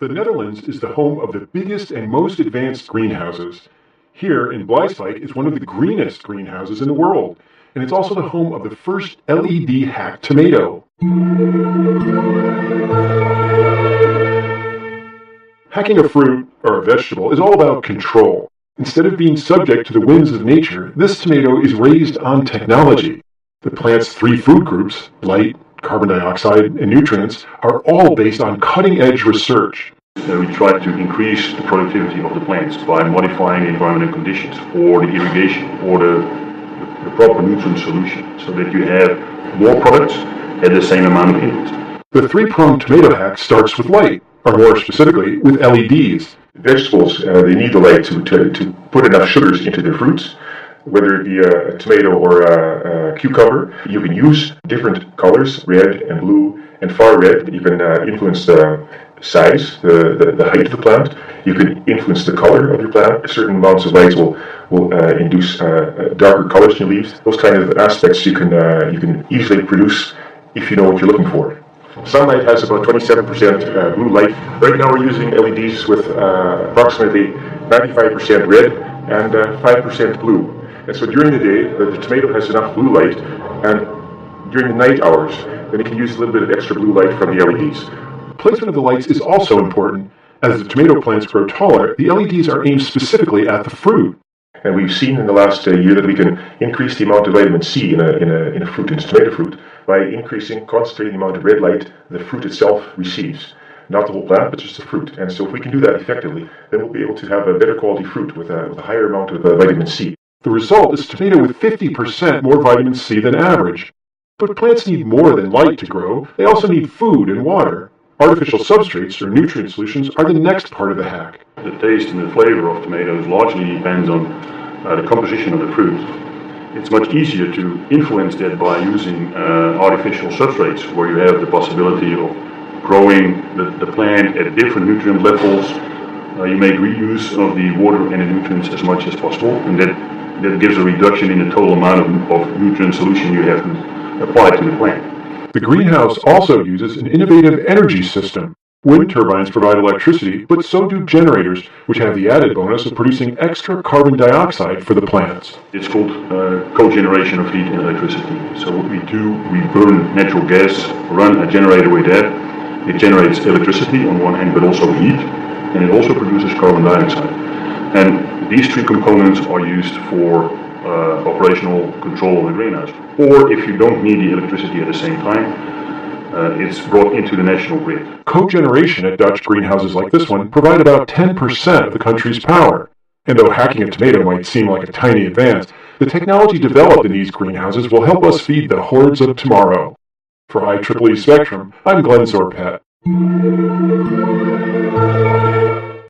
The Netherlands is the home of the biggest and most advanced greenhouses. Here in Bleiswijk is one of the greenest greenhouses in the world, and it's also the home of the first LED hacked tomato. Hacking a fruit or a vegetable is all about control. Instead of being subject to the whims of nature, this tomato is raised on technology. The plant's three food groups, light, carbon dioxide, and nutrients, are all based on cutting-edge research. We try to increase the productivity of the plants by modifying the environmental conditions or the irrigation or the proper nutrient solution so that you have more products at the same amount of input. The three-pronged tomato hack starts with light, or more specifically, with LEDs. Vegetables, they need the light to put enough sugars into their fruits. Whether it be a tomato or a cucumber, you can use different colors, red and blue and far red. You can influence the size, the height of the plant. You can influence the color of your plant. Certain amounts of light will induce darker colors in your leaves. Those kind of aspects you can easily produce if you know what you're looking for. Sunlight has about 27% blue light. Right now we're using LEDs with approximately 95% red and 5% blue. And so during the day, the tomato has enough blue light, and during the night hours, then you can use a little bit of extra blue light from the LEDs. Placement of the lights is also important. As the tomato plants grow taller, the LEDs are aimed specifically at the fruit. And we've seen in the last year that we can increase the amount of vitamin C in a fruit, in tomato fruit, by concentrating the amount of red light the fruit itself receives. Not the whole plant, but just the fruit. And so if we can do that effectively, then we'll be able to have a better quality fruit with a higher amount of vitamin C. The result is a tomato with 50% more vitamin C than average. But plants need more than light to grow. They also need food and water. Artificial substrates or nutrient solutions are the next part of the hack. The taste and the flavor of tomatoes largely depends on the composition of the fruit. It's much easier to influence that by using artificial substrates, where you have the possibility of growing the plant at different nutrient levels. You make reuse of the water and the nutrients as much as possible, and that gives a reduction in the total amount of nutrient solution you have to apply to the plant. The greenhouse also uses an innovative energy system. Wind turbines provide electricity, but so do generators, which have the added bonus of producing extra carbon dioxide for the plants. It's called cogeneration of heat and electricity. So what we do, we burn natural gas, run a generator with that. It generates electricity on one hand, but also heat, and it also produces carbon dioxide. And these three components are used for operational control of the greenhouse. Or if you don't need the electricity at the same time, it's brought into the national grid. Cogeneration at Dutch greenhouses like this one provide about 10% of the country's power. And though hacking a tomato might seem like a tiny advance, the technology developed in these greenhouses will help us feed the hordes of tomorrow. For IEEE Spectrum, I'm Glenn Zorpet.